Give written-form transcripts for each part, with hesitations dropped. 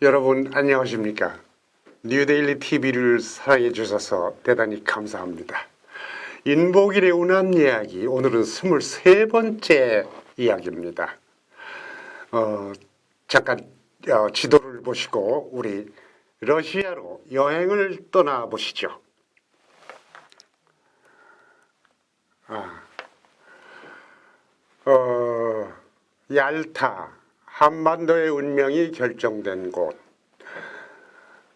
여러분 안녕하십니까? 뉴데일리 TV를 사랑해 주셔서 대단히 감사합니다. 인복일의 운암 이야기, 오늘은 23번째 이야기입니다. 잠깐 지도를 보시고 우리 러시아로 여행을 떠나보시죠. 얄타, 한반도의 운명이 결정된 곳.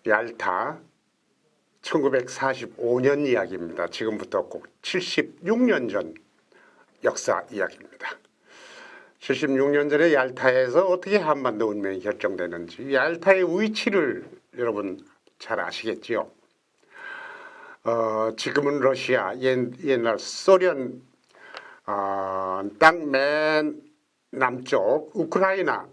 얄타, 1945년 이야기입니다. 지금부터 꼭 76년 전 역사 이야기입니다. 76년 전에 얄타에서 어떻게 한반도 운명이 결정되는지, 얄타의 위치를 여러분 잘 아시겠지요? 지금은 러시아, 옛날 소련 땅 맨 남쪽 우크라이나,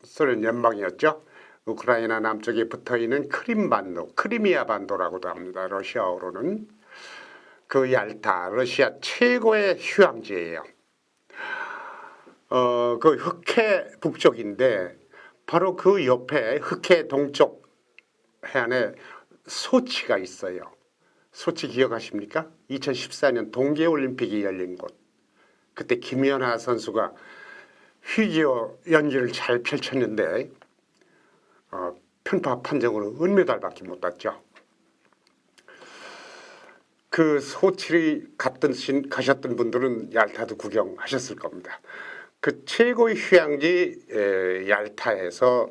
소련 연방이었죠. 우크라이나 남쪽에 붙어있는 크림반도, 크리미아 반도라고도 합니다. 러시아어로는. 그 얄타, 러시아 최고의 휴양지예요. 그 흑해 북쪽인데 바로 그 옆에 흑해 동쪽 해안에 소치가 있어요. 소치 기억하십니까? 2014년 동계올림픽이 열린 곳. 그때 김연아 선수가 피기어 연기를 잘 펼쳤는데 편파 판정으로 은메달밖에 못 땄죠. 그 소치를 가셨던 분들은 얄타도 구경하셨을 겁니다. 그 최고의 휴양지 얄타에서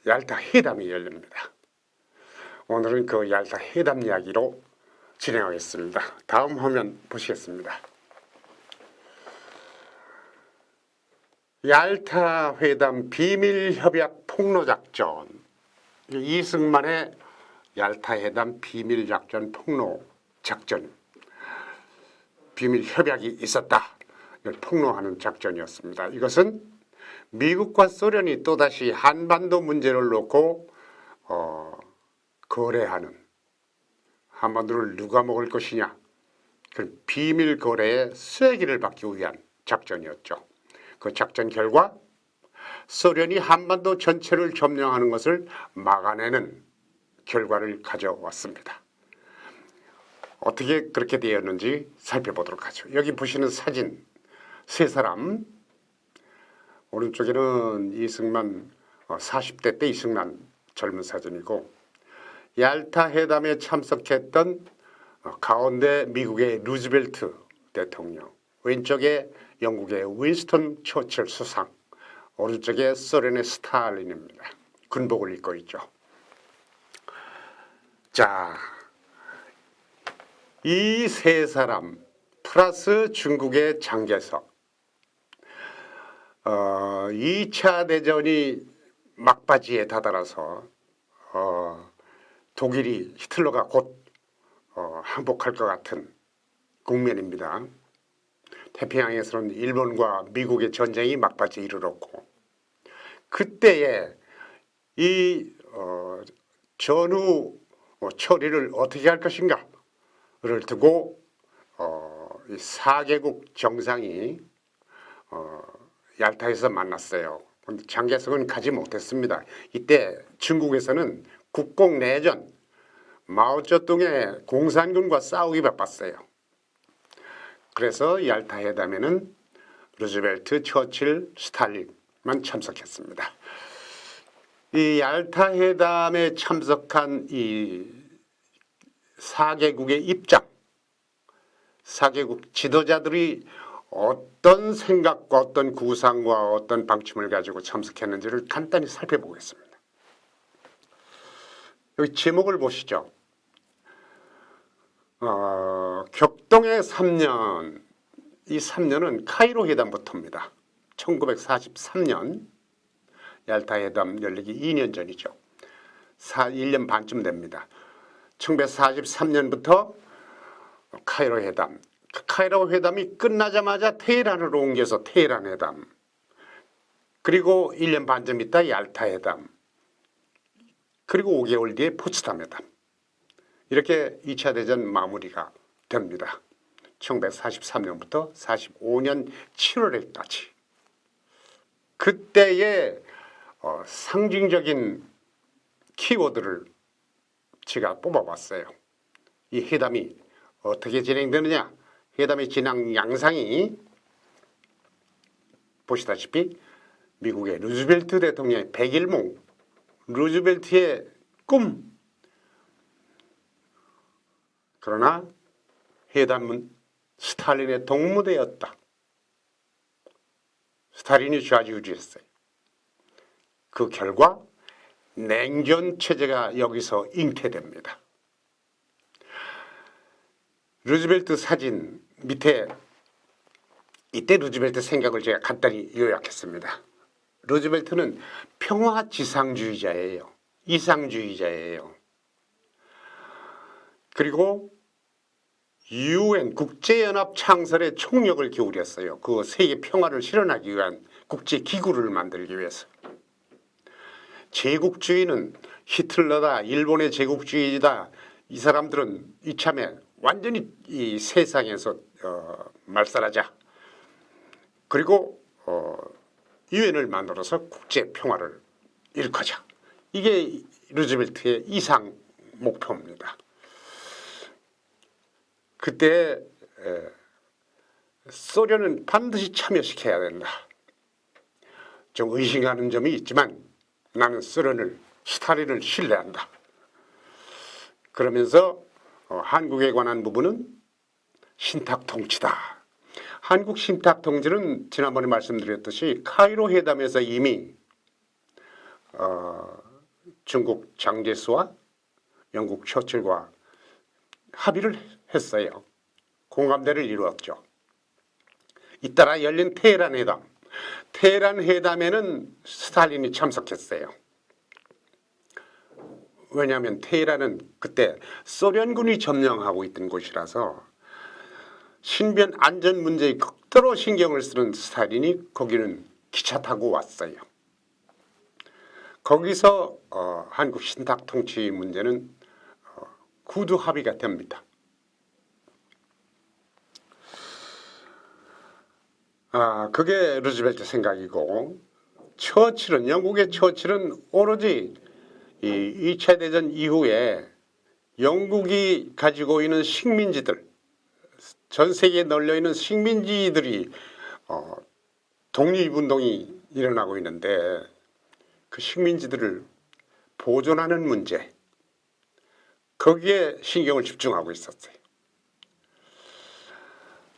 얄타 회담이 열립니다. 오늘은 그 얄타 회담 이야기로 진행하겠습니다. 다음 화면 보시겠습니다. 얄타 회담 비밀협약 폭로작전. 이승만의 얄타 회담 비밀작전 폭로작전. 비밀협약이 있었다. 이걸 폭로하는 작전이었습니다. 이것은 미국과 소련이 또다시 한반도 문제를 놓고 거래하는, 한반도를 누가 먹을 것이냐, 그 비밀 거래의 쐐기를 받기 위한 작전이었죠. 그 작전 결과 소련이 한반도 전체를 점령하는 것을 막아내는 결과를 가져왔습니다. 어떻게 그렇게 되었는지 살펴보도록 하죠. 여기 보시는 사진 세 사람, 오른쪽에는 이승만 40대 때 이승만 젊은 사진이고, 얄타 회담에 참석했던 가운데 미국의 루즈벨트 대통령, 왼쪽에 영국의 윈스턴 처칠 수상, 오른쪽에 소련의 스탈린입니다. 군복을 입고 있죠. 자, 이 세 사람 플러스 중국의 장개석, 2차 대전이 막바지에 다다라서 독일이, 히틀러가 곧 항복할 것 같은 국면입니다. 태평양에서는 일본과 미국의 전쟁이 막바지에 이르렀고, 그때에 이 전후 처리를 어떻게 할 것인가를 두고 이 4개국 정상이 얄타에서 만났어요. 그런데 장개석은 가지 못했습니다. 이때 중국에서는 국공내전, 마오쩌둥의 공산군과 싸우기 바빴어요. 그래서 얄타 회담에는 루즈벨트, 처칠, 스탈린만 참석했습니다. 이 얄타 회담에 참석한 이 4개국의 입장, 4개국 지도자들이 어떤 생각과 어떤 구상과 어떤 방침을 가지고 참석했는지를 간단히 살펴보겠습니다. 여기 제목을 보시죠. 격동의 3년, 이 3년은 카이로 회담부터입니다. 1943년 얄타 회담 열리기 2년 전이죠. 1년 반쯤 됩니다. 1943년부터 카이로 회담, 카이로 회담이 끝나자마자 테헤란으로 옮겨서 테헤란 회담, 그리고 1년 반쯤 있다 얄타 회담, 그리고 5개월 뒤에 포츠담 회담. 이렇게 2차 대전 마무리가 됩니다. 1943년부터 45년 7월에까지. 그때에 상징적인 키워드를 제가 뽑아봤어요. 이 회담이 어떻게 진행되느냐, 회담의 진행 양상이 보시다시피 미국의 루즈벨트 대통령의 백일몽, 루즈벨트의 꿈. 그러나 회담은 스탈린의 동무대였다. 스탈린이 좌지우지했어요. 그 결과 냉전 체제가 여기서 잉태됩니다. 루즈벨트 사진 밑에 이때 루즈벨트 생각을 제가 간단히 요약했습니다. 루즈벨트는 평화 지상주의자예요. 이상주의자예요. 그리고 UN 국제연합 창설에 총력을 기울였어요. 그 세계 평화를 실현하기 위한 국제기구를 만들기 위해서. 제국주의는 히틀러다, 일본의 제국주의다. 이 사람들은 이참에 완전히 이 세상에서 말살하자. 그리고 유엔을 만들어서 국제 평화를 일으키자. 이게 루즈벨트의 이상 목표입니다. 그때 소련은 반드시 참여시켜야 된다. 좀 의심하는 점이 있지만 나는 스탈린을 신뢰한다. 그러면서 한국에 관한 부분은 신탁통치다. 한국 신탁통치는 지난번에 말씀드렸듯이 카이로 회담에서 이미 중국 장제스와 영국 처칠과 합의를 했어요. 공감대를 이루었죠. 잇따라 열린 테헤란 회담. 테헤란 회담에는 스탈린이 참석했어요. 왜냐하면 테헤란은 그때 소련군이 점령하고 있던 곳이라서 신변 안전 문제에 극도로 신경을 쓰는 스탈린이 거기는 기차 타고 왔어요. 거기서 한국 신탁 통치 문제는 구두 합의가 됩니다. 그게 루즈벨트 생각이고, 영국의 처칠은 오로지 이 2차 대전 이후에 영국이 가지고 있는 식민지들, 전 세계에 널려 있는 식민지들이 독립운동이 일어나고 있는데 그 식민지들을 보존하는 문제, 거기에 신경을 집중하고 있었어요.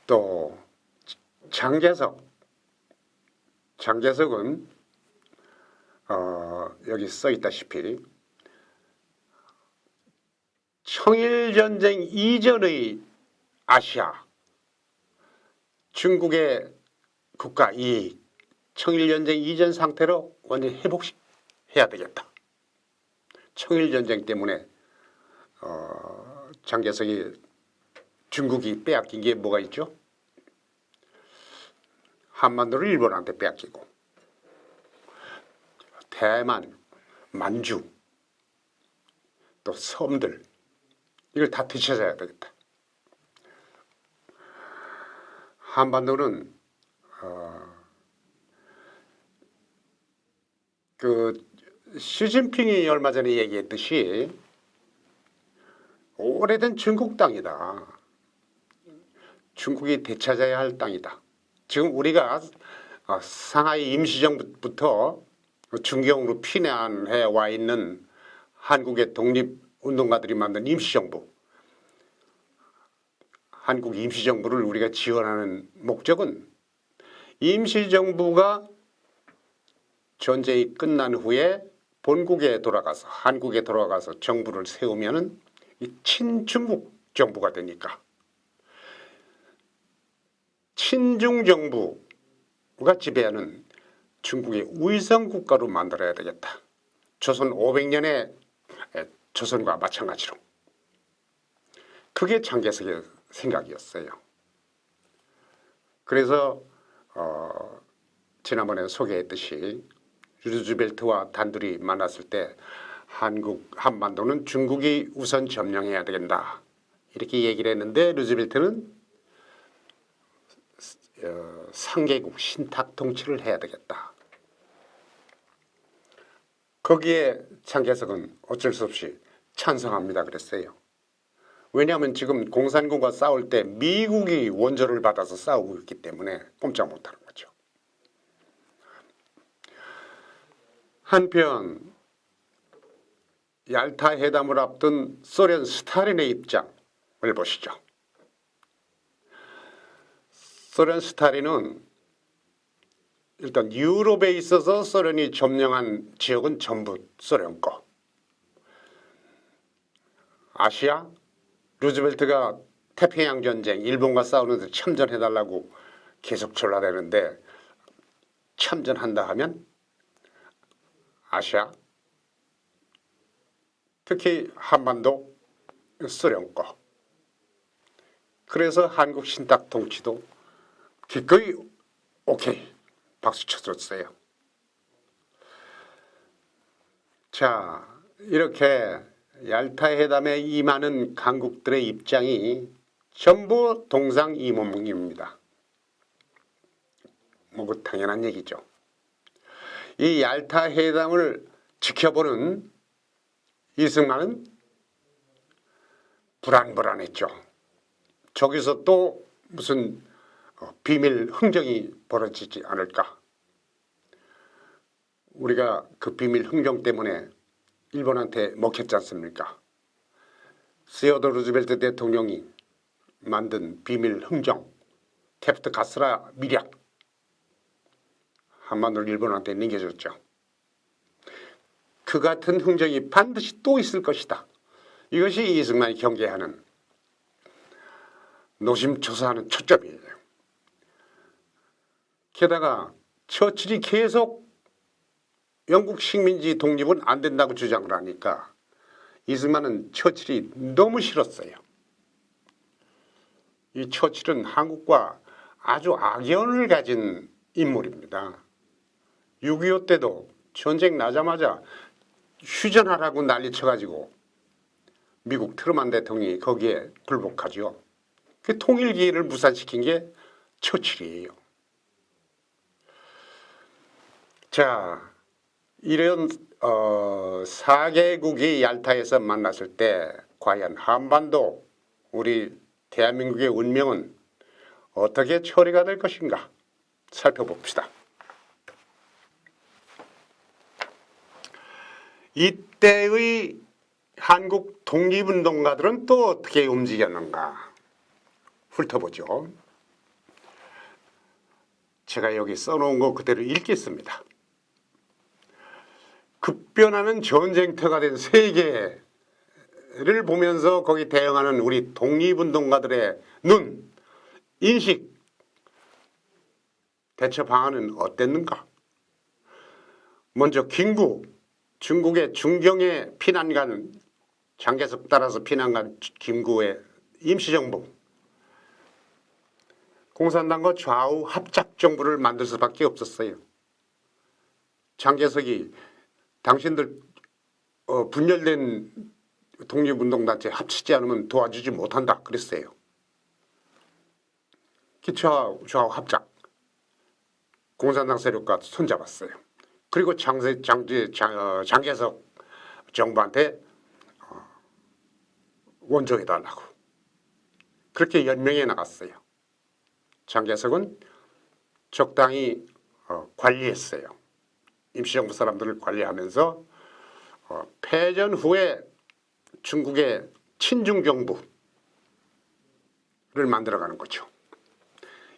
또 장개석은 여기 써 있다시피 청일전쟁 이전의 아시아, 중국의 국가 이익, 청일전쟁 이전 상태로 완전히 회복해야 되겠다. 청일전쟁 때문에 장개석이 중국이 빼앗긴 게 뭐가 있죠? 한반도를 일본한테 빼앗기고, 대만, 만주, 또 섬들, 이걸 다 되찾아야 되겠다. 한반도는 시진핑이 얼마 전에 얘기했듯이 오래된 중국 땅이다. 중국이 되찾아야 할 땅이다. 지금 우리가 상하이 임시정부부터 중경으로 피난해 와 있는 한국의 독립운동가들이 만든 임시정부, 한국 임시정부를 우리가 지원하는 목적은 임시정부가 전쟁이 끝난 후에 본국에 돌아가서, 한국에 돌아가서 정부를 세우면은 이 친중국 정부가 되니까, 친중 정부가 지배하는 중국의 위성 국가로 만들어야 되겠다. 조선 500년의 조선과 마찬가지로. 그게 장개석의 생각이었어요. 그래서 지난번에 소개했듯이 루즈벨트와 단둘이 만났을 때 한반도는 중국이 우선 점령해야 된다, 이렇게 얘기를 했는데, 루즈벨트는 상개국 신탁 통치를 해야 되겠다. 거기에 장개석은 어쩔 수 없이 찬성합니다 그랬어요. 왜냐하면 지금 공산군과 싸울 때 미국이 원조를 받아서 싸우고 있기 때문에 꼼짝 못하는 거죠. 한편 얄타 회담을 앞둔 소련 스탈린의 입장을 보시죠. 소련 스탈린은 일단 유럽에 있어서 소련이 점령한 지역은 전부 소련 거. 아시아 루즈벨트가 태평양 전쟁 일본과 싸우는데 참전해달라고 계속 졸라대는데 참전한다 하면 아시아 특히 한반도 소련 거. 그래서 한국 신탁 통치도 기꺼이 오케이 박수 쳐줬어요. 자, 이렇게 얄타 회담에 임하는 강국들의 입장이 전부 동상이몽입니다. 뭐 그 당연한 얘기죠. 이 얄타 회담을 지켜보는 이승만은 불안했죠. 저기서 또 무슨 비밀 흥정이 벌어지지 않을까. 우리가 그 비밀 흥정 때문에 일본한테 먹혔지 않습니까? 시어도 루즈벨트 대통령이 만든 비밀 흥정 캡트 가스라 밀약 한반도를 일본한테 넘겨줬죠. 그 같은 흥정이 반드시 또 있을 것이다. 이것이 이승만이 경계하는 노심초사하는 초점이에요. 게다가 처칠이 계속 영국 식민지 독립은 안 된다고 주장을 하니까 이승만은 처칠이 너무 싫었어요. 이 처칠은 한국과 아주 악연을 가진 인물입니다. 6.25 때도 전쟁 나자마자 휴전하라고 난리쳐가지고 미국 트루먼 대통령이 거기에 굴복하죠. 그 통일 기회를 무산시킨 게 처칠이에요. 자, 이런 4개국이 얄타에서 만났을 때 과연 한반도 우리 대한민국의 운명은 어떻게 처리가 될 것인가 살펴봅시다. 이때의 한국 독립운동가들은 또 어떻게 움직였는가 훑어보죠. 제가 여기 써놓은 거 그대로 읽겠습니다. 급변하는 전쟁터가 된 세계를 보면서 거기 대응하는 우리 독립운동가들의 눈, 인식, 대처 방안은 어땠는가? 먼저 김구, 중국의 중경에 피난간 장개석 따라서 피난간 김구의 임시정부, 공산당과 좌우 합작정부를 만들 수밖에 없었어요. 장개석이 당신들 분열된 독립운동단체 합치지 않으면 도와주지 못한다 그랬어요. 좌우 합작 공산당 세력과 손잡았어요. 그리고 장개석 정부한테 원조해달라고 그렇게 연명해 나갔어요. 장개석은 적당히 관리했어요. 임시정부 사람들을 관리하면서 패전 후에 중국의 친중정부를 만들어가는 거죠.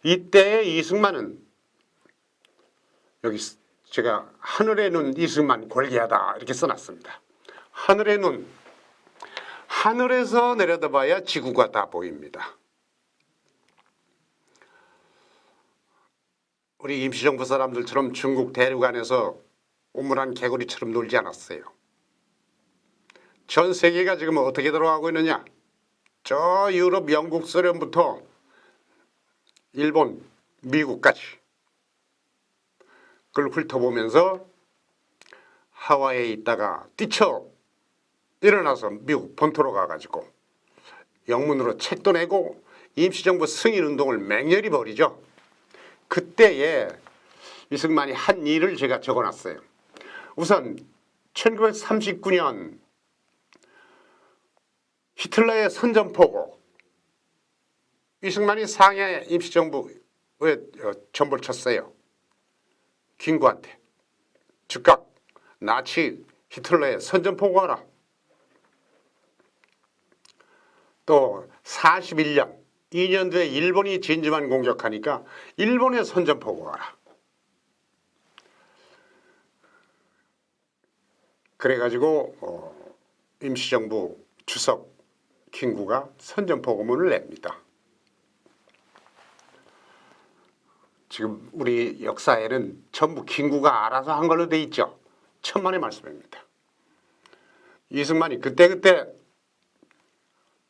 이때 이승만은 여기 제가 하늘의 눈 이승만 골기하다 이렇게 써놨습니다. 하늘의 눈, 하늘에서 내려다봐야 지구가 다 보입니다. 우리 임시정부 사람들처럼 중국 대륙안에서 우물한 개구리처럼 놀지 않았어요. 전 세계가 지금 어떻게 돌아가고 있느냐? 저 유럽, 영국, 소련부터 일본, 미국까지 그걸 훑어보면서 하와이에 있다가 뛰쳐 일어나서 미국 본토로 가가지고 영문으로 책도 내고 임시정부 승인운동을 맹렬히 벌이죠. 그때에 이승만이 한 일을 제가 적어놨어요. 우선 1939년 히틀러의 선전포고, 이승만이 상해 임시정부에 전보를 쳤어요. 김구한테. 즉각 나치 히틀러의 선전포고하라. 또 41년, 2년 뒤에 일본이 진주만 공격하니까 일본의 선전포고하라. 그래가지고 임시정부 주석 김구가 선전포고문을 냅니다. 지금 우리 역사에는 전부 김구가 알아서 한 걸로 돼 있죠. 천만의 말씀입니다. 이승만이 그때그때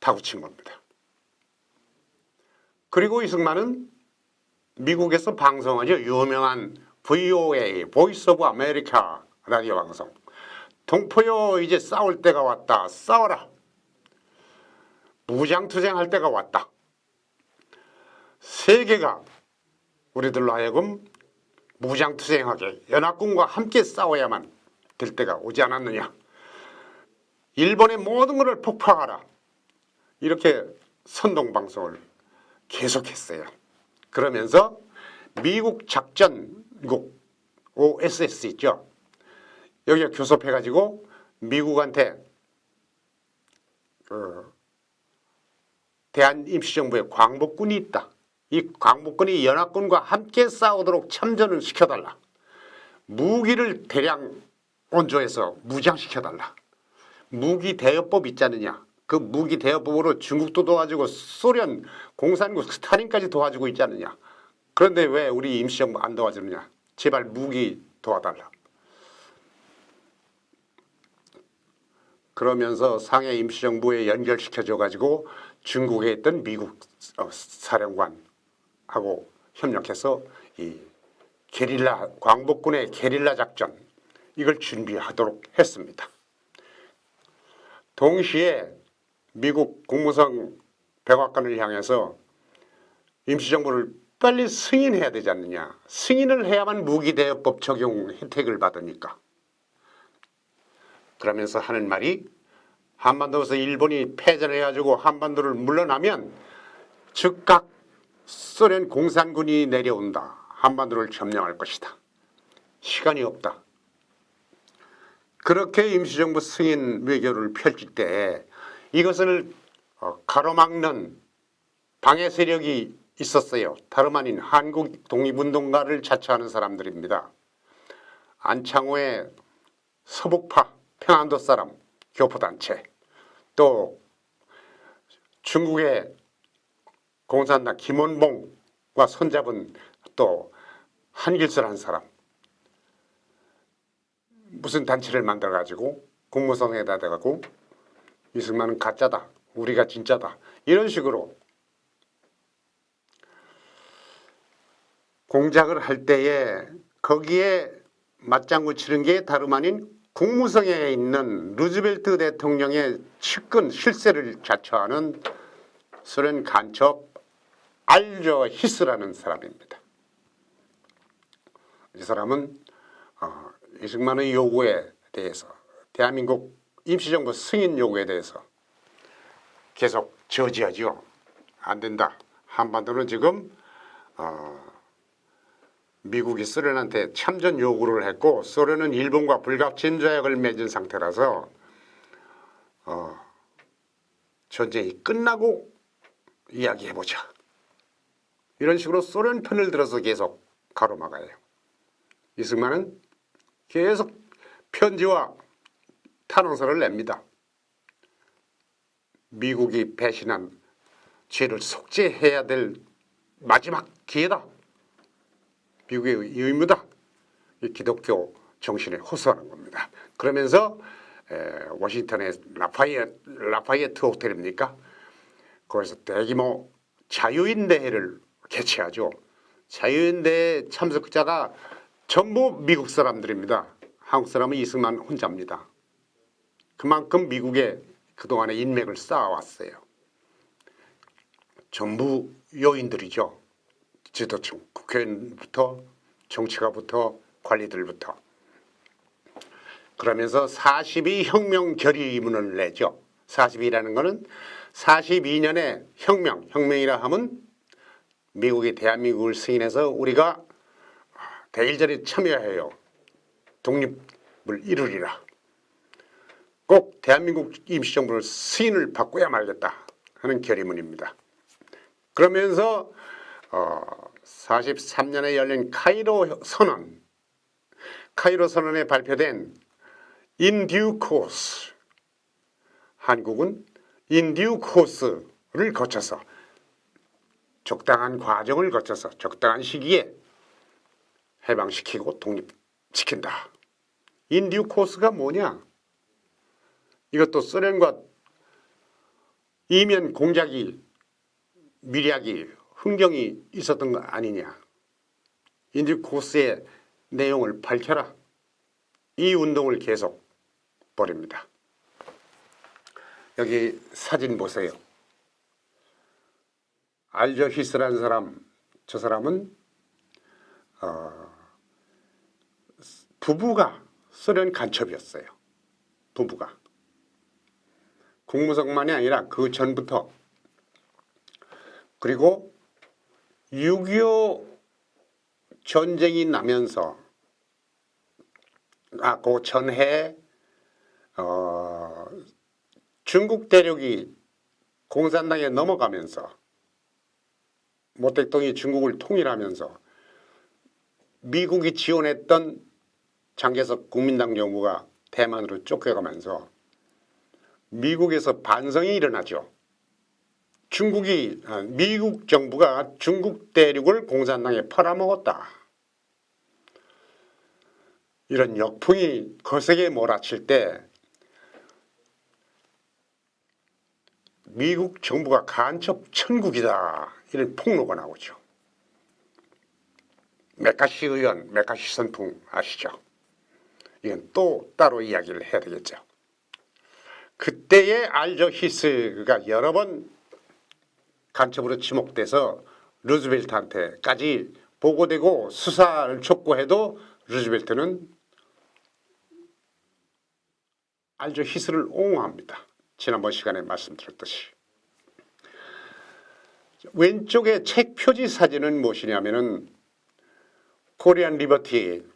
타구친 겁니다. 그리고 이승만은 미국에서 방송하죠. 유명한 VOA, 보이스 오브 아메리카 라디오 방송. 동포요, 이제 싸울 때가 왔다. 싸워라. 무장투쟁할 때가 왔다. 세계가 우리들로 하여금 무장투쟁하게 연합군과 함께 싸워야만 될 때가 오지 않았느냐. 일본의 모든 것을 폭파하라. 이렇게 선동방송을 계속했어요. 그러면서 미국 작전국 OSS 있죠. 여기에 교섭해가지고 미국한테 대한임시정부에 광복군이 있다. 이 광복군이 연합군과 함께 싸우도록 참전을 시켜달라. 무기를 대량 온조해서 무장시켜달라. 무기 대여법 있지 않느냐. 그 무기 대여법으로 중국도 도와주고 소련 공산국 스탈린까지 도와주고 있지 않느냐. 그런데 왜 우리 임시정부 안 도와주느냐. 제발 무기 도와달라. 그러면서 상해 임시정부에 연결시켜줘가지고 중국에 있던 미국 사령관하고 협력해서 이 게릴라 광복군의 게릴라 작전 이걸 준비하도록 했습니다. 동시에 미국 국무성 백악관을 향해서 임시정부를 빨리 승인해야 되지 않느냐. 승인을 해야만 무기대여법 적용 혜택을 받으니까. 그러면서 하는 말이 한반도에서 일본이 패전을 해가지고 한반도를 물러나면 즉각 소련 공산군이 내려온다. 한반도를 점령할 것이다. 시간이 없다. 그렇게 임시정부 승인 외교를 펼칠 때 이것을 가로막는 방해 세력이 있었어요. 다름 아닌 한국 독립운동가를 자처하는 사람들입니다. 안창호의 서북파 평안도 사람 교포단체, 또 중국의 공산당 김원봉과 손잡은 또 한길설한 사람, 무슨 단체를 만들어가지고 국무성에다 대고 이승만은 가짜다, 우리가 진짜다, 이런 식으로 공작을 할 때에 거기에 맞장구 치는 게 다름 아닌 국무성에 있는 루즈벨트 대통령의 측근 실세를 자처하는 소련 간첩 알저 히스라는 사람입니다. 이 사람은 이승만의 요구에 대해서, 대한민국 임시정부 승인 요구에 대해서 계속 저지하죠. 안 된다. 한반도는 지금 미국이 소련한테 참전 요구를 했고 소련은 일본과 불가침조약을 맺은 상태라서 전쟁이 끝나고 이야기해보자. 이런 식으로 소련 편을 들어서 계속 가로막아요. 이승만은 계속 편지와 탄원서를 냅니다. 미국이 배신한 죄를 속죄해야 될 마지막 기회다. 미국의 의무다. 이 기독교 정신에 호소하는 겁니다. 그러면서 워싱턴의 라파이에트 호텔입니까? 거기서 대규모 자유인대회를 개최하죠. 자유인대회 참석자가 전부 미국 사람들입니다. 한국 사람은 이승만 혼자입니다. 그만큼 미국에 그동안의 인맥을 쌓아왔어요. 전부 요인들이죠. 지도층, 국회의원부터 정치가부터 관리들부터. 그러면서 42 혁명 결의문을 내죠. 42라는 것은 42년의 혁명이라 하면 미국이 대한민국을 승인해서 우리가 대일전에 참여해요. 독립을 이루리라. 꼭 대한민국 임시정부를 승인을 받고야 말겠다 하는 결의문입니다. 그러면서 43년에 열린 카이로 선언에 발표된 In due course, 한국은 In due course를 거쳐서 적당한 과정을 거쳐서 적당한 시기에 해방시키고 독립시킨다. In due course가 뭐냐? 이것도 소련과 이면 공작이 미략이 흥정이 있었던 거 아니냐. In due course의 내용을 밝혀라. 이 운동을 계속 벌입니다. 여기 사진 보세요. 알저 히스라는 사람, 저 사람은 부부가 소련 간첩이었어요. 부부가. 국무성만이 아니라 그 전부터. 그리고 6.25 전쟁이 나면서 그 전해 중국 대륙이 공산당에 넘어가면서 모택동이 중국을 통일하면서 미국이 지원했던 장개석 국민당 정부가 대만으로 쫓겨가면서 미국에서 반성이 일어나죠. 미국 정부가 중국 대륙을 공산당에 팔아먹었다. 이런 역풍이 거세게 몰아칠 때 미국 정부가 간첩 천국이다. 이런 폭로가 나오죠. 메카시 의원, 메카시 선풍 아시죠? 이건 또 따로 이야기를 해야 되겠죠. 그때의 알저 히스가 여러 번 간첩으로 지목돼서 루즈벨트한테까지 보고되고 수사를 촉구해도 루즈벨트는 알저 히스를 옹호합니다. 지난번 시간에 말씀드렸듯이. 왼쪽에 책 표지 사진은 무엇이냐면은 코리안 리버티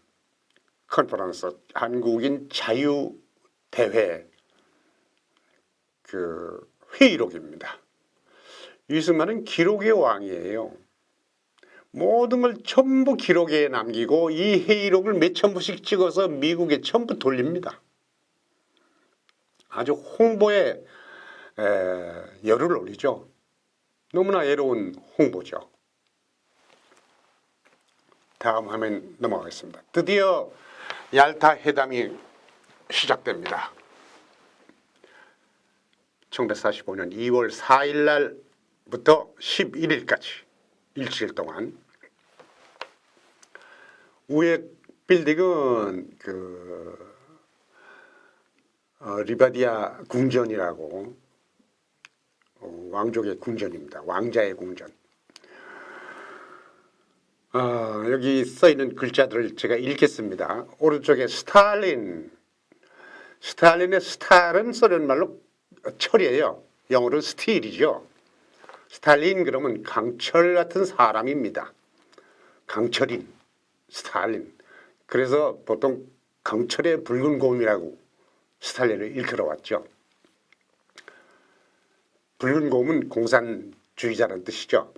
컨퍼런스, 한국인 자유대회 그 회의록입니다. 이승만은 기록의 왕이에요. 모든 걸 전부 기록에 남기고 이 회의록을 몇천 부씩 찍어서 미국에 전부 돌립니다. 아주 홍보에 열을 올리죠. 너무나 애로운 홍보죠. 다음 화면 넘어가겠습니다. 드디어 얄타 회담이 시작됩니다. 1945년 2월 4일 날부터 11일까지 일주일 동안 우에 빌딩은 리바디아 궁전이라고 왕족의 궁전입니다. 왕자의 궁전. 여기 써있는 글자들을 제가 읽겠습니다. 오른쪽에 스탈린의 스탈은 소련말로 철이에요. 영어로 스틸이죠. 스탈린 그러면 강철 같은 사람입니다. 강철인, 스탈린. 그래서 보통 강철의 붉은 곰이라고 스탈린을 일컬어왔죠. 붉은 곰은 공산주의자라는 뜻이죠.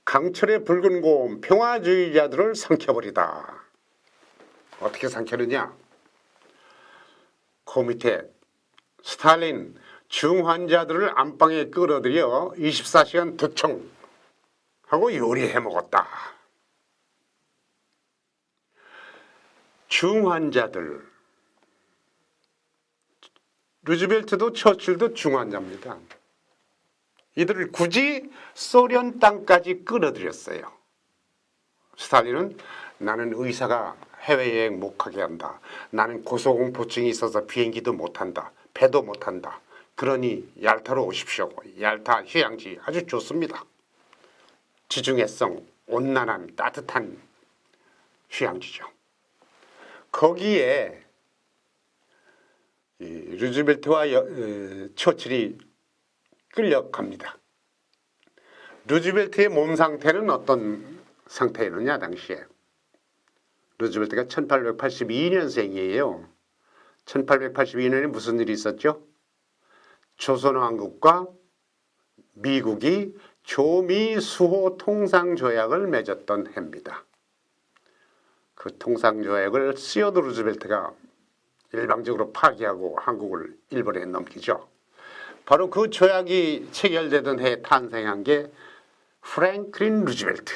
강철의 붉은 곰, 평화주의자들을 삼켜버리다. 어떻게 삼켜느냐? 그 밑에 스탈린 중환자들을 안방에 끌어들여 24시간 도청하고 요리해 먹었다. 중환자들. 루즈벨트도 처칠도 중환자입니다. 이들을 굳이 소련 땅까지 끌어들였어요. 스탈린은 나는 의사가 해외여행 못 가게 한다. 나는 고소공포증이 있어서 비행기도 못한다. 배도 못한다. 그러니 얄타로 오십시오. 얄타 휴양지 아주 좋습니다. 지중해성 온난한 따뜻한 휴양지죠. 거기에 이 루즈벨트와 처칠이 끌려갑니다. 루즈벨트의 몸 상태는 어떤 상태였느냐 당시에. 루즈벨트가 1882년생이에요. 1882년에 무슨 일이 있었죠? 조선왕국과 미국이 조미 수호 통상조약을 맺었던 해입니다. 그 통상조약을 시어도 루즈벨트가 일방적으로 파기하고 한국을 일본에 넘기죠. 바로 그 조약이 체결되던 해에 탄생한 게 프랭클린 루즈벨트.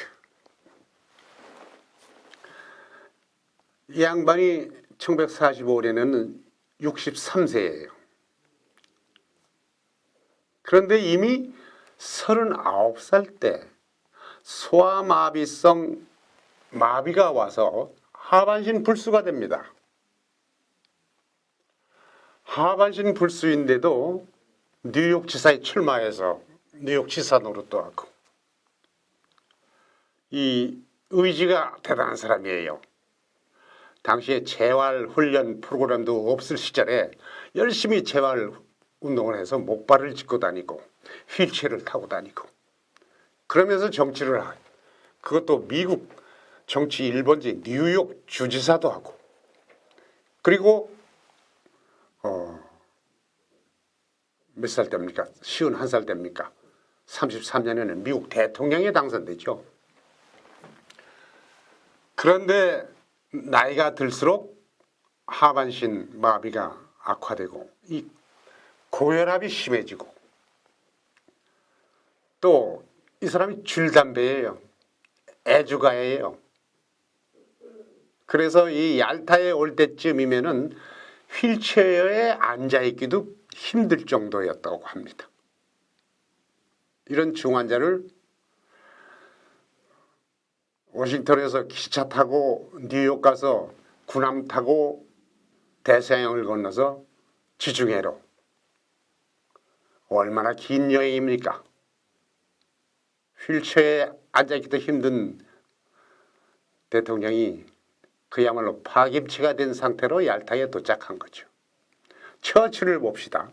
이 양반이 1945년에는 63세예요. 그런데 이미 39살 때 소아마비성 마비가 와서 하반신 불수가 됩니다. 하반신 불수인데도 뉴욕지사에 출마해서 뉴욕지사 노릇도 하고, 이 의지가 대단한 사람이에요. 당시에 재활훈련 프로그램도 없을 시절에 열심히 재활운동을 해서 목발을 짚고 다니고 휠체어를 타고 다니고 그러면서 정치를 하고, 그것도 미국 정치 1번지 뉴욕 주지사도 하고, 그리고 몇 살 때입니까? 51살 때입니까? 33년에는 미국 대통령에 당선되죠. 그런데 나이가 들수록 하반신 마비가 악화되고 이 고혈압이 심해지고, 또 이 사람이 줄담배예요. 애주가예요. 그래서 이 얄타에 올 때쯤이면은 휠체어에 앉아있기도 힘들 정도였다고 합니다. 이런 중환자를 워싱턴에서 기차 타고 뉴욕 가서 군함 타고 대서양을 건너서 지중해로, 얼마나 긴 여행입니까? 휠체어에 앉아있기도 힘든 대통령이 그야말로 파김치가 된 상태로 얄타에 도착한 거죠. 처칠을 봅시다.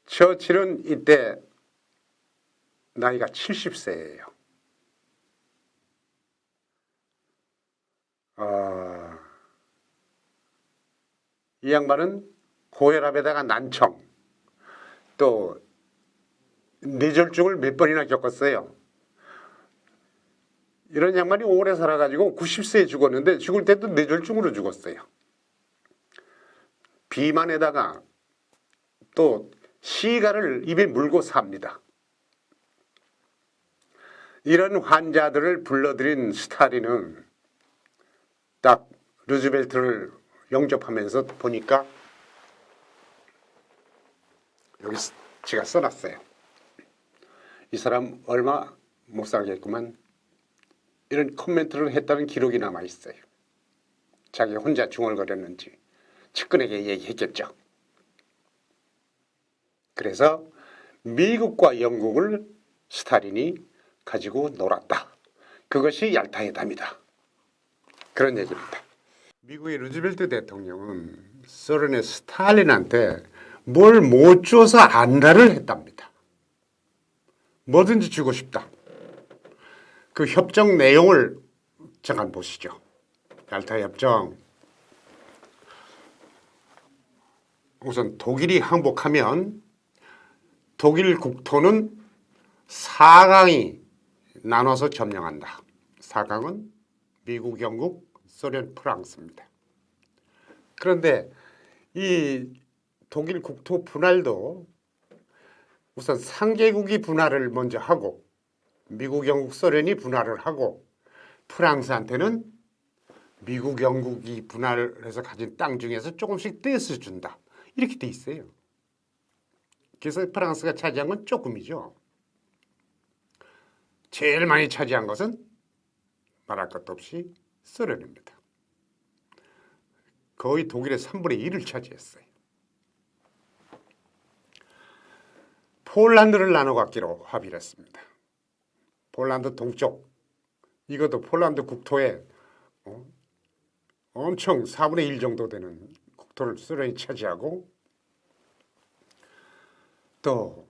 처칠은 이때 나이가 70세예요. 이 양반은 고혈압에다가 난청, 또 뇌졸중을 몇 번이나 겪었어요. 이런 양반이 오래 살아가지고 90세에 죽었는데 죽을 때도 뇌졸중으로 죽었어요. 비만에다가 또 시가를 입에 물고 삽니다. 이런 환자들을 불러들인 스탈린은 딱 루즈벨트를 영접하면서 보니까, 여기 제가 써놨어요. 이 사람 얼마 못 살겠구만, 이런 코멘트를 했다는 기록이 남아있어요. 자기 혼자 중얼거렸는지 측근에게 얘기했겠죠. 그래서 미국과 영국을 스탈린이 가지고 놀았다. 그것이 얄타회담이다. 그런 얘기입니다. 미국의 루즈벨트 대통령은 소련의 스탈린한테 뭘 못 줘서 안달을 했답니다. 뭐든지 주고 싶다. 그 협정 내용을 잠깐 보시죠. 얄타 협정. 우선 독일이 항복하면 독일 국토는 4강이 나눠서 점령한다. 4강은 미국, 영국, 소련, 프랑스입니다. 그런데 이 독일 국토 분할도 우선 상계국이 분할을 먼저 하고, 미국, 영국, 소련이 분할을 하고, 프랑스한테는 미국, 영국이 분할해서 가진 땅 중에서 조금씩 떼서 준다. 이렇게 돼 있어요. 그래서 프랑스가 차지한 건 조금이죠. 제일 많이 차지한 것은 말할 것도 없이 소련입니다. 거의 독일의 3분의 1을 차지했어요. 폴란드를 나눠 갖기로 합의를 했습니다. 폴란드 동쪽, 이것도 폴란드 국토의 엄청 4분의 1 정도 되는 국토를 소련이 차지하고, 또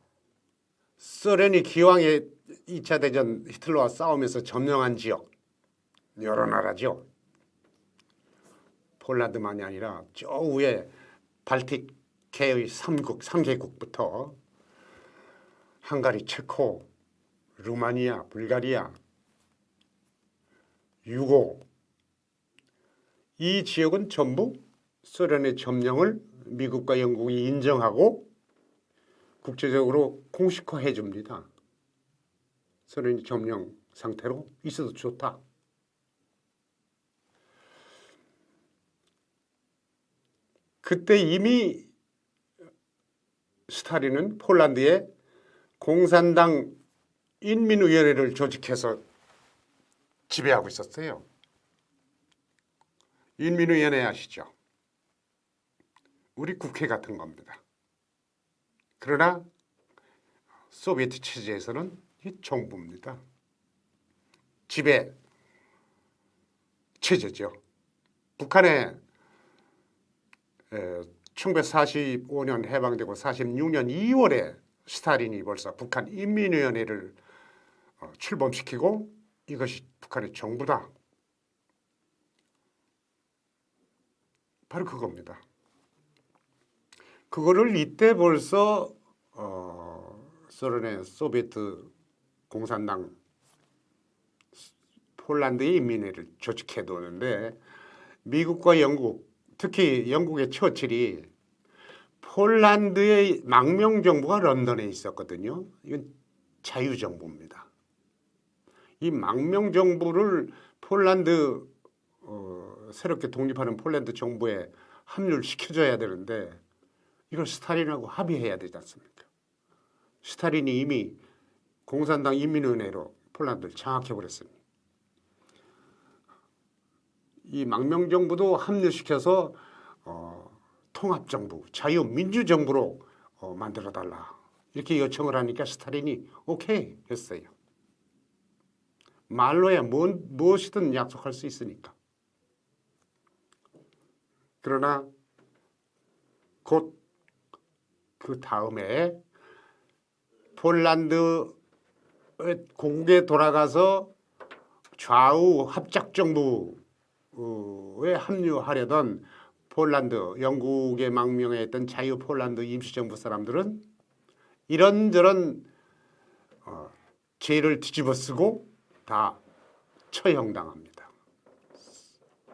소련이 기왕에 2차 대전 히틀러와 싸우면서 점령한 지역 여러 나라죠. 폴란드만이 아니라 저 위에 발틱해의 3개국부터 헝가리, 체코, 루마니아, 불가리아, 유고, 이 지역은 전부 소련의 점령을 미국과 영국이 인정하고 국제적으로 공식화해 줍니다. 소련이 점령 상태로 있어도 좋다. 그때 이미 스탈린은 폴란드에 공산당 인민위원회를 조직해서 지배하고 있었어요. 인민위원회 아시죠? 우리 국회 같은 겁니다. 그러나 소비에트 체제에서는 이 정부입니다. 지배 체제죠. 북한에 1945년 해방되고 46년 2월에 스탈린이 벌써 북한 인민위원회를 출범시키고 이것이 북한의 정부다. 바로 그겁니다. 그거를 이때 벌써 소련의 소비에트 공산당 폴란드의 인민회를 조직해두는데 미국과 영국, 특히 영국의 처칠이 폴란드의 망명정부가 런던에 있었거든요. 이건 자유정부입니다. 이 망명정부를 폴란드 새롭게 독립하는 폴란드 정부에 합류를 시켜줘야 되는데 이걸 스탈린하고 합의해야 되지 않습니까? 스탈린이 이미 공산당 인민위원회로 폴란드를 장악해버렸습니다. 이 망명정부도 합류시켜서 통합정부, 자유민주정부로 만들어달라 이렇게 요청을 하니까 스탈린이 오케이 했어요. 말로야 무엇이든 약속할 수 있으니까. 그러나 곧 그 다음에 폴란드 고국에 돌아가서 좌우 합작정부에 합류하려던 폴란드, 영국의 망명에 있던 자유 폴란드 임시정부 사람들은 이런저런 죄를 뒤집어쓰고 다 처형당합니다.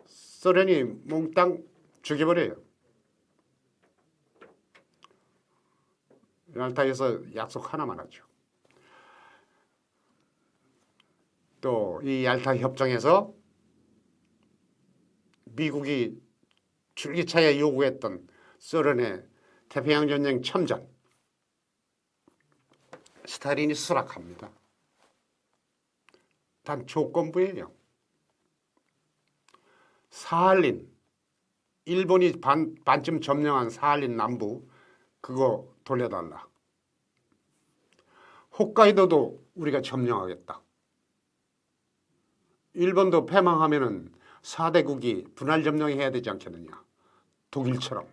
소련이 몽땅 죽여버려요. 얄타에서 약속 하나만 하죠. 또 이 얄타 협정에서 미국이 줄기차게 요구했던 소련의 태평양 전쟁 참전, 스탈린이 수락합니다. 단 조건부예요. 사할린, 일본이 반쯤 점령한 사할린 남부 그거 돌려달라. 홋카이도도 우리가 점령하겠다. 일본도 패망하면은 4대국이 분할 점령해야 되지 않겠느냐. 독일처럼.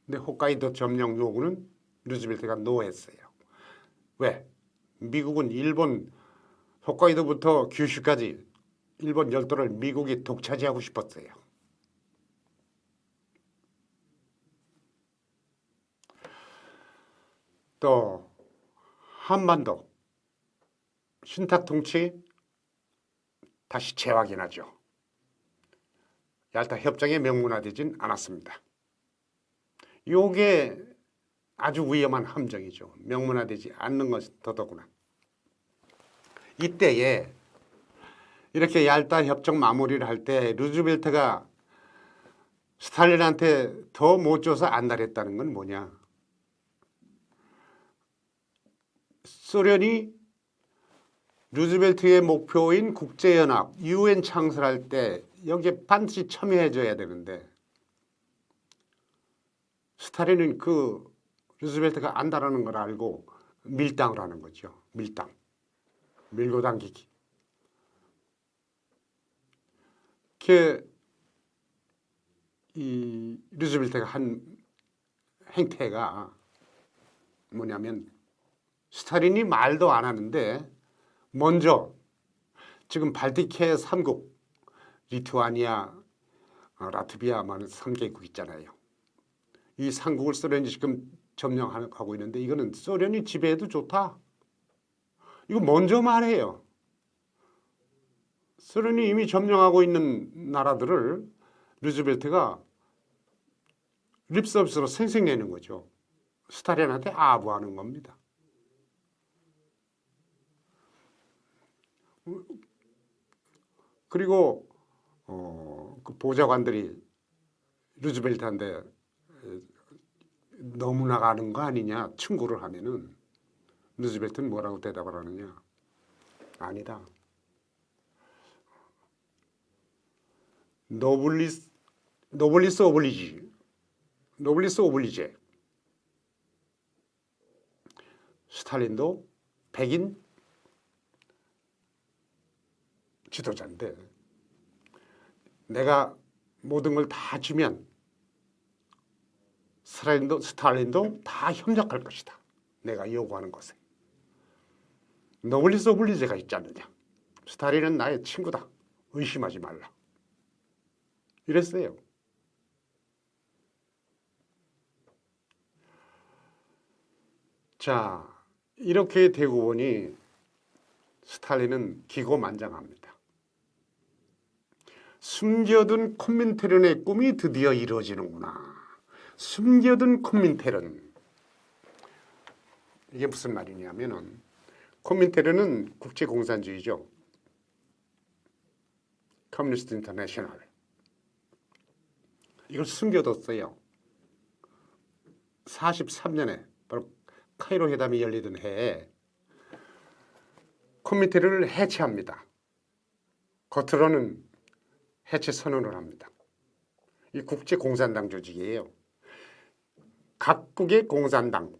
근데 홋카이도 점령 요구는 루즈벨트가 노했어요. 왜? 미국은 일본 홋카이도부터 규슈까지 일본 열도를 미국이 독차지하고 싶었어요. 또 한반도 신탁 통치 다시 재확인하죠. 얄타 협정에 명문화되진 않았습니다. 이게 아주 위험한 함정이죠. 명문화되지 않는 것이 더더구나. 이때에 이렇게 얄타 협정 마무리를 할 때 루즈벨트가 스탈린한테 더 못 줘서 안달했다는 건 뭐냐. 소련이 루즈벨트의 목표인 국제연합, UN 창설할 때 여기에 반드시 참여해줘야 되는데 스탈린은 그 루즈벨트가 안다라는 걸 알고 밀당을 하는 거죠. 밀당. 밀고 당기기. 이 루즈벨트가 한 행태가 뭐냐면 스탈린이 말도 안 하는데 먼저 지금 발틱해 3국 리투아니아, 라트비아만 3개국 있잖아요. 이 3국을 소련이 지금 점령하고 있는데 이거는 소련이 지배해도 좋다. 이거 먼저 말해요. 소련이 이미 점령하고 있는 나라들을 루즈벨트가 립서비스로 생색내는 거죠. 스탈린한테 아부하는 겁니다. 그리고 그 보좌관들이 루즈벨트한테 너무 나가는 거 아니냐 충고를 하면은 루즈벨트는 뭐라고 대답을 하느냐. 아니다. 노블리스 오블리제. 스탈린도 백인 지도자인데 내가 모든 걸 다 주면 스탈린도 다 협력할 것이다. 내가 요구하는 것에. 노블리스 오블리제가 있지 않느냐. 스탈린은 나의 친구다. 의심하지 말라. 이랬어요. 자, 이렇게 되고 보니 스탈린은 기고만장합니다. 숨겨둔 코민테른의 꿈이 드디어 이루어지는구나. 숨겨둔 코민테른. 이게 무슨 말이냐면은 코민테른은 국제공산주의죠. 커뮤니스트 인터내셔널. 이걸 숨겨뒀어요. 43년에 바로 카이로 회담이 열리던 해에 코민테른을 해체합니다. 겉으로는 해체 선언을 합니다. 이 국제공산당 조직이에요. 각국의 공산당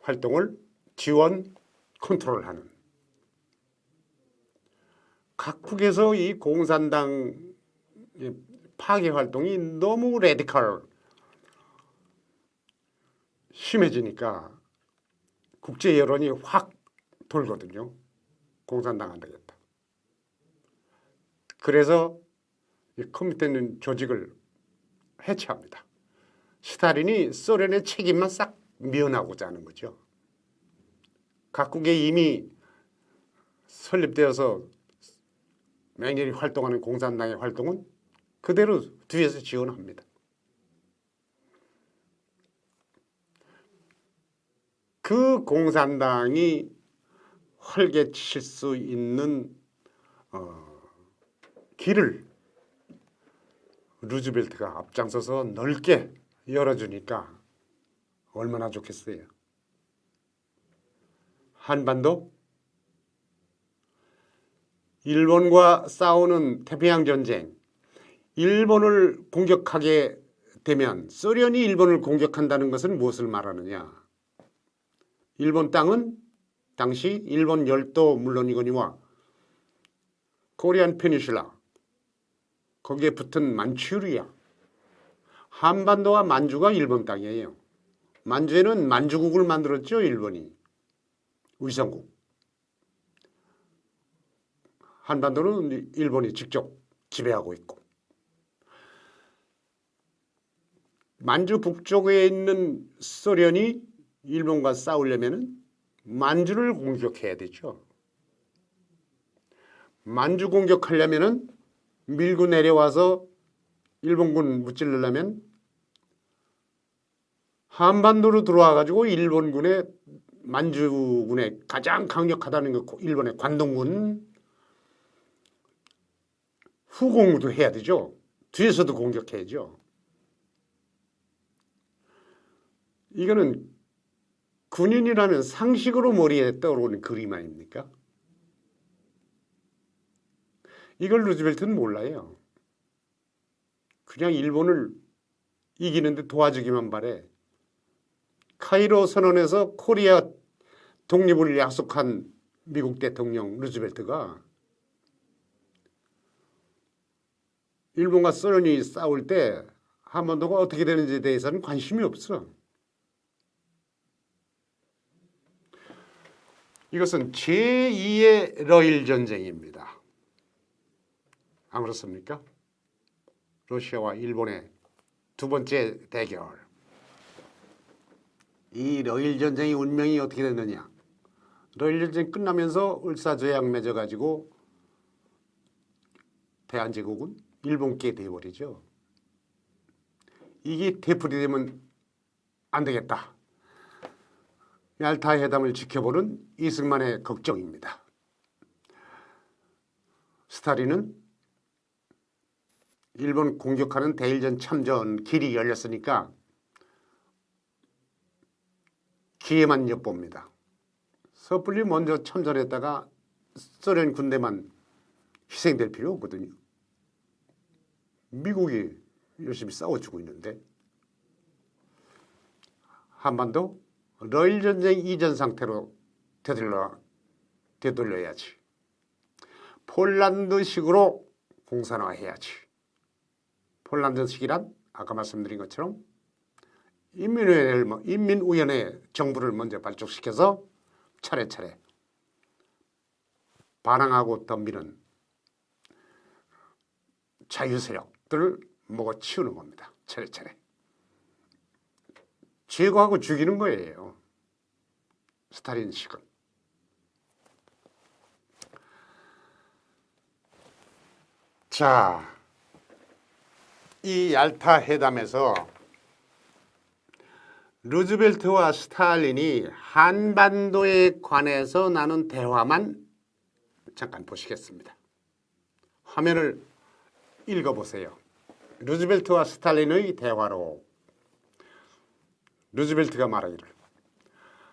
활동을 지원, 컨트롤하는. 각국에서 이 공산당 파괴 활동이 너무 레디컬 심해지니까 국제 여론이 확 돌거든요. 공산당 안 되겠다. 그래서 이 코민테른 조직을 해체합니다. 스탈린이 소련의 책임만 싹 면하고자 하는 거죠. 각국에 이미 설립되어서 맹렬히 활동하는 공산당의 활동은 그대로 뒤에서 지원합니다. 그 공산당이 활개칠 수 있는 길을 루즈벨트가 앞장서서 넓게 열어주니까 얼마나 좋겠어요. 한반도, 일본과 싸우는 태평양 전쟁, 일본을 공격하게 되면 소련이 일본을 공격한다는 것은 무엇을 말하느냐. 일본 땅은 당시 일본 열도 물론이거니와 코리안 페니슐라, 거기에 붙은 만추리아, 한반도와 만주가 일본 땅이에요. 만주에는 만주국을 만들었죠, 일본이. 위성국. 한반도는 일본이 직접 지배하고 있고. 만주 북쪽에 있는 소련이 일본과 싸우려면 만주를 공격해야 되죠. 만주 공격하려면 밀고 내려와서 일본군 무찌르려면 한반도로 들어와 가지고 일본군의 만주군의 가장 강력하다는 거 일본의 관동군 후공도 해야 되죠. 뒤에서도 공격해야죠. 이거는 군인이라는 상식으로 머리에 떠오르는 그림 아닙니까? 이걸 루즈벨트는 몰라요. 그냥 일본을 이기는데 도와주기만 바래. 카이로 선언에서 코리아 독립을 약속한 미국 대통령 루즈벨트가 일본과 소련이 싸울 때 한반도가 어떻게 되는지에 대해서는 관심이 없어. 이것은 제2의 러일 전쟁입니다. 안 그렇습니까? 러시아와 일본의 두 번째 대결. 이 러일 전쟁의 운명이 어떻게 됐느냐? 러일 전쟁 끝나면서 을사조약 맺어가지고 대한제국은 일본께 돼버리죠. 이게 되풀이되면 안 되겠다. 얄타 회담을 지켜보는 이승만의 걱정입니다. 스탈린은 일본 공격하는 대일전 참전 길이 열렸으니까 기회만 엿봅니다. 섣불리 먼저 참전했다가 소련 군대만 희생될 필요 없거든요. 미국이 열심히 싸워주고 있는데 한반도 러일 전쟁 이전 상태로 되돌려야지. 폴란드식으로 공산화해야지. 폴란드식이란 아까 말씀드린 것처럼 인민위원회 정부를 먼저 발족시켜서 차례차례 반항하고 덤비는 자유세력들을 먹어치우는 겁니다. 차례차례. 제거하고 죽이는 거예요. 스탈린식은. 자, 이 얄타 회담에서 루즈벨트와 스탈린이 한반도에 관해서 나눈 대화만 잠깐 보시겠습니다. 화면을 읽어보세요. 루즈벨트와 스탈린의 대화로 루즈벨트가 말하기를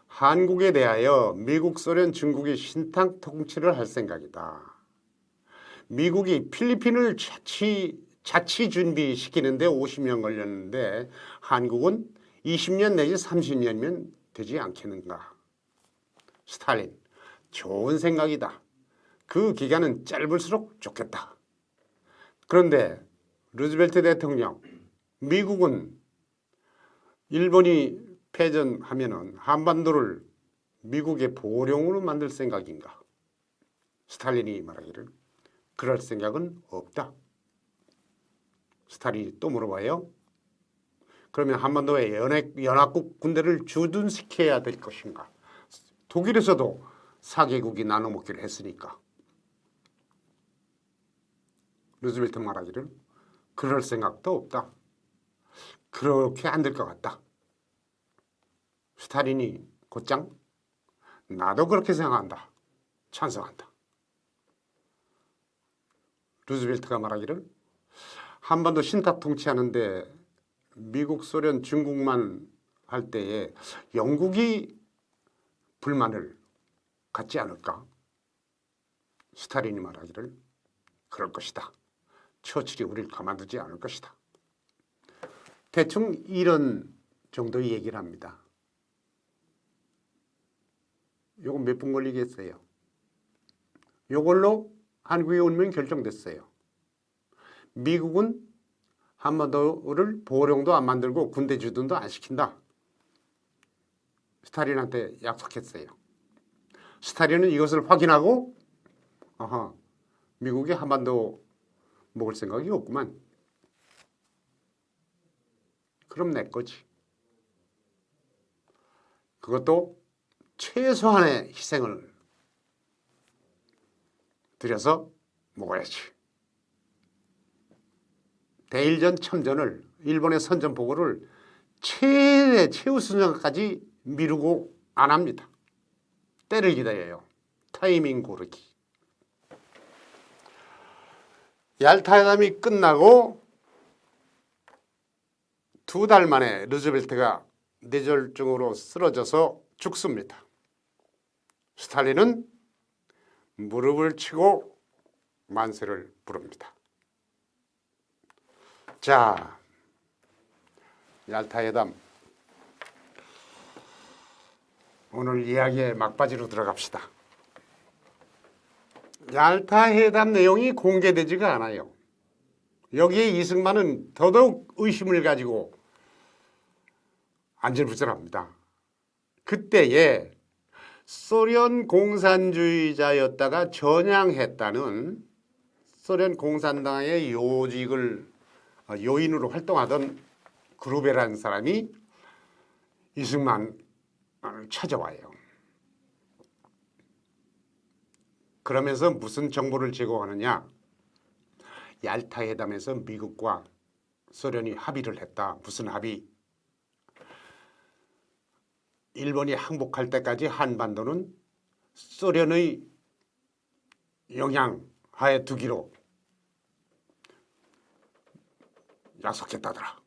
한국에 대하여 미국, 소련, 중국이 신탁 통치를 할 생각이다. 미국이 필리핀을 자치 준비시키는데 50년 걸렸는데 한국은 20년 내지 30년이면 되지 않겠는가. 스탈린, 좋은 생각이다. 그 기간은 짧을수록 좋겠다. 그런데 루즈벨트 대통령, 미국은 일본이 패전하면은 한반도를 미국의 보령으로 만들 생각인가? 스탈린이 말하기를 그럴 생각은 없다. 스탈린이 또 물어봐요. 그러면 한반도에 연합국 군대를 주둔시켜야 될 것인가? 독일에서도 4개국이 나눠 먹기로 했으니까. 루즈벨트 말하기를 그럴 생각도 없다. 그렇게 안 될 것 같다. 스탈린이 곧장 나도 그렇게 생각한다. 찬성한다. 루즈벨트가 말하기를 한반도 신탁 통치하는데 미국, 소련, 중국만 할 때에 영국이 불만을 갖지 않을까? 스탈린이 말하기를 그럴 것이다. 처칠이 우리를 가만두지 않을 것이다. 대충 이런 정도의 얘기를 합니다. 요거 몇 분 걸리겠어요? 요걸로 한국의 운명이 결정됐어요. 미국은 한반도를 보령도 안 만들고 군대 주둔도 안 시킨다. 스탈린한테 약속했어요. 스탈린은 이것을 확인하고 미국이 한반도 먹을 생각이 없구만. 그럼 내 거지. 그것도 최소한의 희생을 들여서 먹어야지. 대일전 참전을 일본의 선전포고를 최우선까지 미루고 안 합니다. 때를 기다려요. 타이밍 고르기. 얄타 회담이 끝나고 2달 만에 루즈벨트가 뇌졸중으로 쓰러져서 죽습니다. 스탈린은 무릎을 치고 만세를 부릅니다. 자, 얄타 회담. 오늘 이야기의 막바지로 들어갑시다. 얄타 회담 내용이 공개되지가 않아요. 여기에 이승만은 더더욱 의심을 가지고 안절부절합니다. 그때에 소련 공산주의자였다가 전향했다는 소련 공산당의 요인으로 활동하던 그루베라는 사람이 이승만을 찾아와요. 그러면서 무슨 정보를 제공하느냐? 얄타 회담에서 미국과 소련이 합의를 했다. 무슨 합의? 일본이 항복할 때까지 한반도는 소련의 영향하에 두기로 약속했다더라.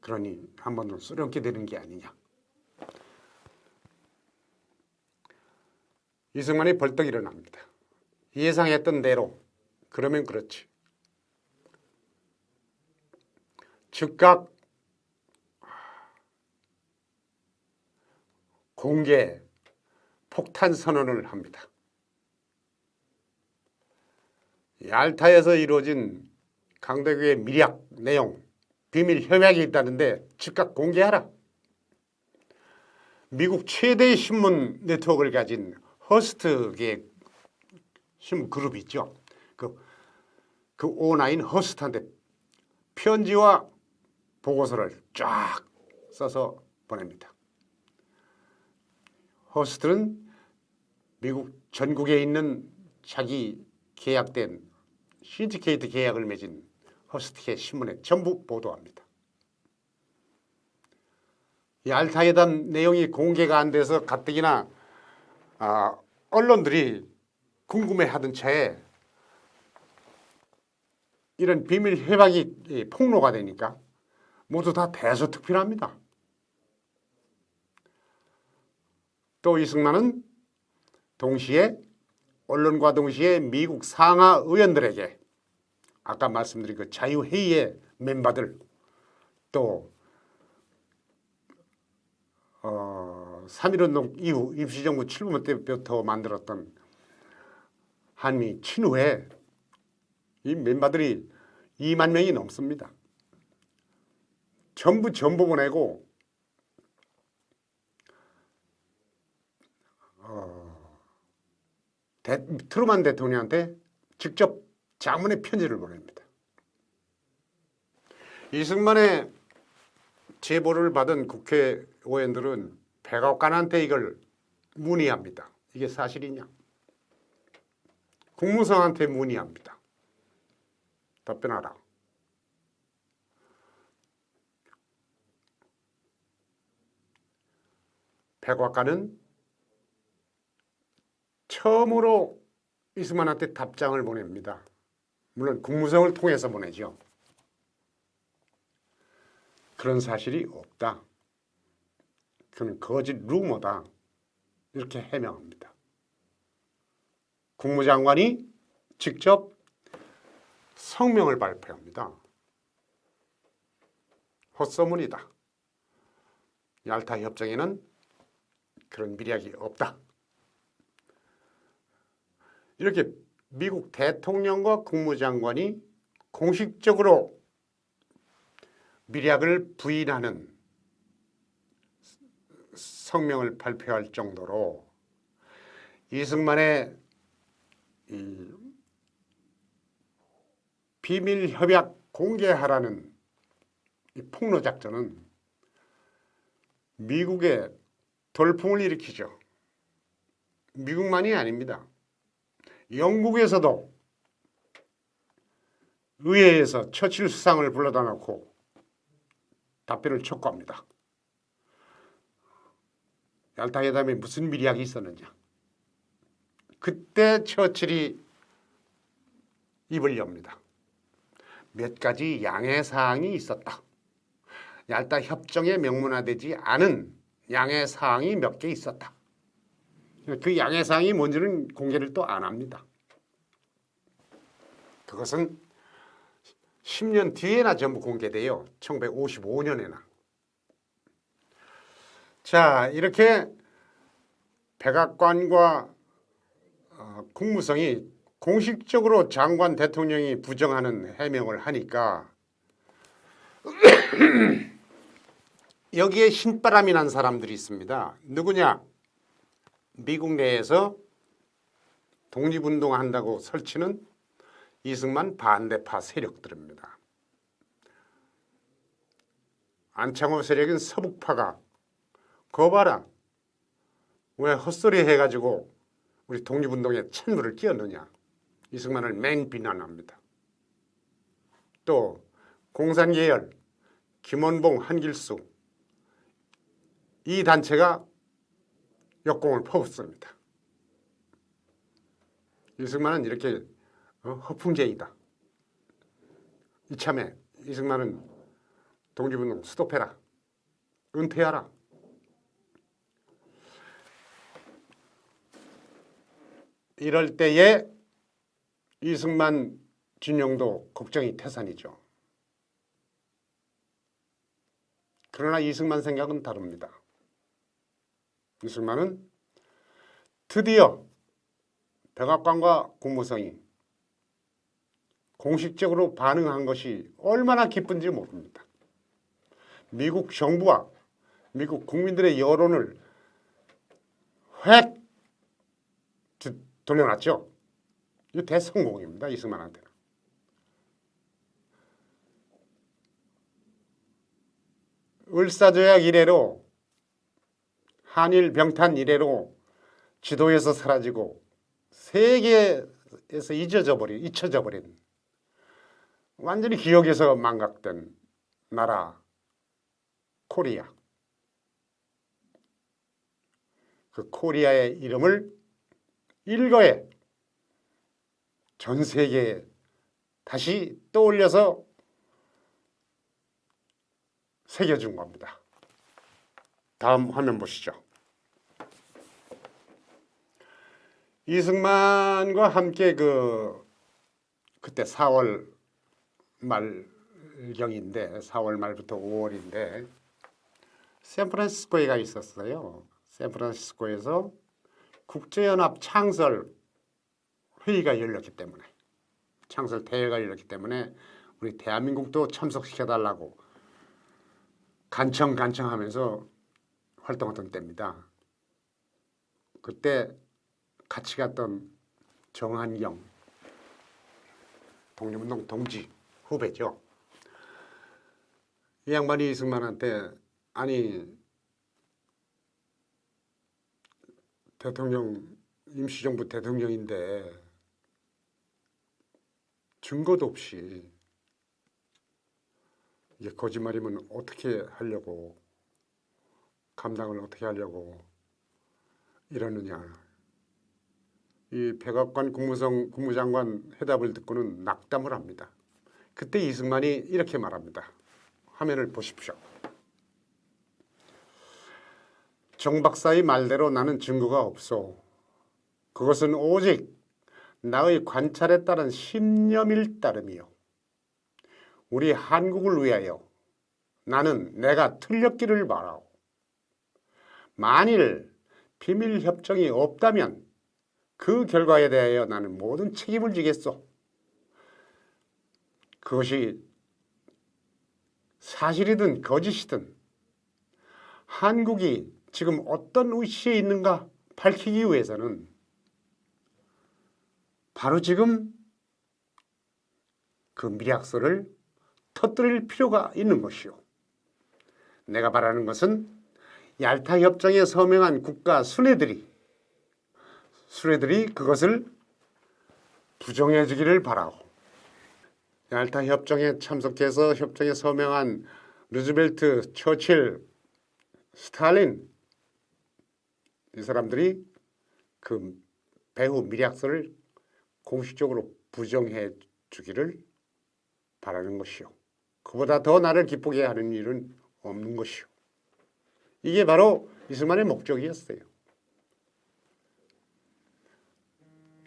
그러니 한반도는 소련께 되는 게 아니냐. 이승만이 벌떡 일어납니다. 예상했던 대로 그러면 그렇지. 즉각 공개 폭탄 선언을 합니다. 얄타에서 이루어진 강대국의 밀약 내용, 비밀 협약이 있다는데 즉각 공개하라. 미국 최대의 신문 네트워크를 가진 허스트의 신문 그룹이 있죠. 그 오나인 허스트한테 편지와 보고서를 쫙 써서 보냅니다. 허스트는 미국 전국에 있는 자기 계약된 신디케이트 계약을 맺은 허스트의 신문에 전부 보도합니다. 얄타회담 내용이 공개가 안 돼서 가뜩이나 언론들이 궁금해하던 차에 이런 비밀 협약이 폭로가 되니까 모두 다 대서특필합니다. 또 이승만은 동시에 언론과 동시에 미국 상하 의원들에게 아까 말씀드린 그 자유회의의 멤버들 또 3.1운동 이후 임시정부 출범 때부터 만들었던 한미 친후회 이 멤버들이 2만 명이 넘습니다. 전부 전보 보내고 트루만 대통령한테 직접 장문의 편지를 보냅니다. 이승만의 제보를 받은 국회의원들은 백악관한테 이걸 문의합니다. 이게 사실이냐? 국무성한테 문의합니다. 답변하라. 백악관은 처음으로 이승만한테 답장을 보냅니다. 물론 국무성을 통해서 보내죠. 그런 사실이 없다. 그는 거짓 루머다. 이렇게 해명합니다. 국무장관이 직접 성명을 발표합니다. 헛소문이다. 얄타 협정에는 그런 밀약이 없다. 이렇게 미국 대통령과 국무장관이 공식적으로 밀약을 부인하는 성명을 발표할 정도로 이승만의 비밀 협약 공개하라는 이 폭로 작전은 미국에 돌풍을 일으키죠. 미국만이 아닙니다. 영국에서도 의회에서 처칠 수상을 불러다 놓고 답변을 촉구합니다. 얄타 회담에 무슨 밀약이 있었느냐. 그때 처칠이 입을 엽니다. 몇 가지 양해 사항이 있었다. 얄타 협정에 명문화되지 않은 양해 사항이 몇 개 있었다. 그 양해 사항이 뭔지는 공개를 또 안 합니다. 그것은 10년 뒤에나 전부 공개돼요. 1955년에나. 자, 이렇게 백악관과 국무성이 공식적으로 장관 대통령이 부정하는 해명을 하니까 여기에 신바람이 난 사람들이 있습니다. 누구냐? 미국 내에서 독립운동한다고 설치는 이승만 반대파 세력들입니다. 안창호 세력인 서북파가 거봐라, 왜 헛소리 해가지고 우리 독립운동에 찬물을 끼얹느냐, 이승만을 맹비난합니다. 또 공산계열 김원봉, 한길수 이 단체가 역공을 퍼붓습니다. 이승만은 이렇게 허풍쟁이다. 이참에 이승만은 독립운동 스톱해라, 은퇴하라. 이럴 때에 이승만 진영도 걱정이 태산이죠. 그러나 이승만 생각은 다릅니다. 이승만은 드디어 백악관과 국무성이 공식적으로 반응한 것이 얼마나 기쁜지 모릅니다. 미국 정부와 미국 국민들의 여론을 획 돌려놨죠. 이거 대성공입니다. 이승만한테는. 을사조약 이래로, 한일 병탄 이래로 지도에서 사라지고 세계에서 잊혀져 버린, 완전히 기억에서 망각된 나라 코리아. 그 코리아의 이름을 일거에 전 세계에 다시 떠올려서 새겨준 겁니다. 다음 화면 보시죠. 이승만과 함께 그때 4월 말경인데, 4월 말부터 5월인데 샌프란시스코에 가 있었어요. 샌프란시스코에서 국제연합 창설 회의가 열렸기 때문에, 창설 대회가 열렸기 때문에 우리 대한민국도 참석시켜달라고 간청하면서 활동하던 때입니다. 그때 같이 갔던 정한경, 독립운동 동지 후배죠. 이 양반이 이승만한테, 아니 대통령, 임시정부 대통령인데 증거도 없이 이게 거짓말이면 어떻게 하려고, 감당을 어떻게 하려고 이러느냐. 이 백악관 국무장관 해답을 듣고는 낙담을 합니다. 그때 이승만이 이렇게 말합니다. 화면을 보십시오. 정 박사의 말대로 나는 증거가 없소. 그것은 오직 나의 관찰에 따른 신념일 따름이요. 우리 한국을 위하여 나는 내가 틀렸기를 바라오. 만일 비밀협정이 없다면 그 결과에 대하여 나는 모든 책임을 지겠소. 그것이 사실이든 거짓이든 한국이 지금 어떤 위치에 있는가 밝히기 위해서는 바로 지금 그 미략서를 터뜨릴 필요가 있는 것이요. 내가 바라는 것은 얄타 협정에 서명한 국가 수뇌들이 그것을 부정해 주기를 바라오. 얄타 협정에 참석해서 협정에 서명한 루즈벨트, 처칠, 스탈린, 이 사람들이 그 배후 미략서를 공식적으로 부정해 주기를 바라는 것이요. 그보다 더 나를 기쁘게 하는 일은 없는 것이요. 이게 바로 이승만의 목적이었어요.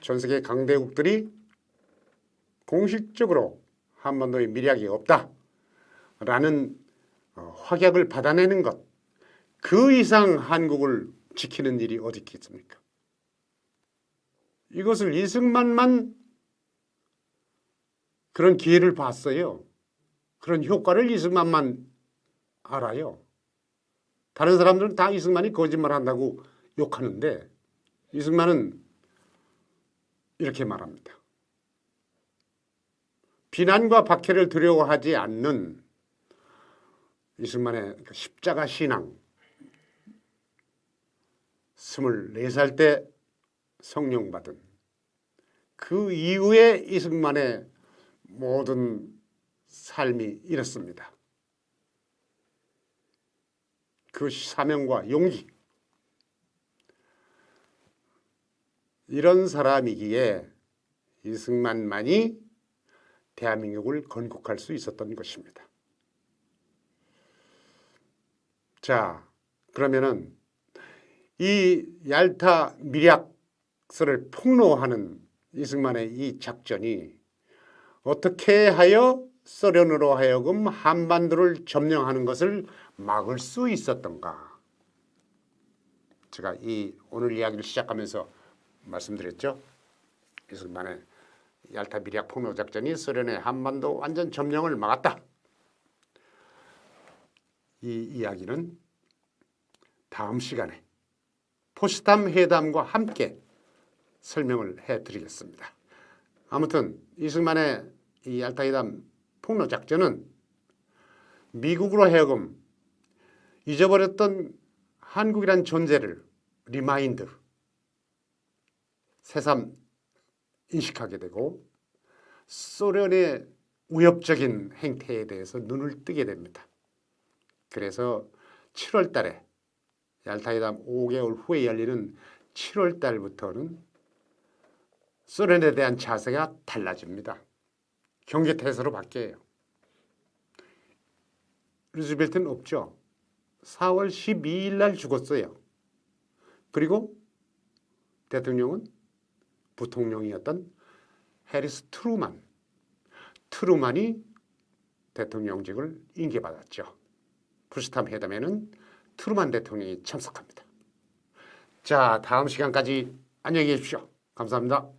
전 세계 강대국들이 공식적으로 한반도에 미략이 없다라는 확약을 받아내는 것, 그 이상 한국을 지키는 일이 어디 있겠습니까? 이것을 이승만만 그런 기회를 봤어요. 그런 효과를 이승만만 알아요. 다른 사람들은 다 이승만이 거짓말한다고 욕하는데 이승만은 이렇게 말합니다. 비난과 박해를 두려워하지 않는 이승만의 십자가 신앙. 24살 때 성령받은 그 이후에 이승만의 모든 삶이 이렇습니다. 그 사명과 용기. 이런 사람이기에 이승만만이 대한민국을 건국할 수 있었던 것입니다. 자, 그러면은 이 얄타 밀약서를 폭로하는 이승만의 이 작전이 어떻게 하여 소련으로 하여금 한반도를 점령하는 것을 막을 수 있었던가? 제가 이 오늘 이야기를 시작하면서 말씀드렸죠. 이승만의 얄타 밀약 폭로 작전이 소련의 한반도 완전 점령을 막았다. 이 이야기는 다음 시간에 포츠담 회담과 함께 설명을 해드리겠습니다. 아무튼 이승만의 이 얄타 회담 폭로 작전은 미국으로 하여금 잊어버렸던 한국이란 존재를 리마인드, 새삼 인식하게 되고 소련의 위협적인 행태에 대해서 눈을 뜨게 됩니다. 그래서 7월 달에 얄타회담 5개월 후에 열리는 7월 달부터는 소련에 대한 자세가 달라집니다. 경계태세로 바뀌어요. 루즈벨트는 없죠. 4월 12일 날 죽었어요. 그리고 대통령은 부통령이었던 해리스 트루만이 대통령직을 인계받았죠. 포츠담 회담에는 트루만 대통령이 참석합니다. 자, 다음 시간까지 안녕히 계십시오. 감사합니다.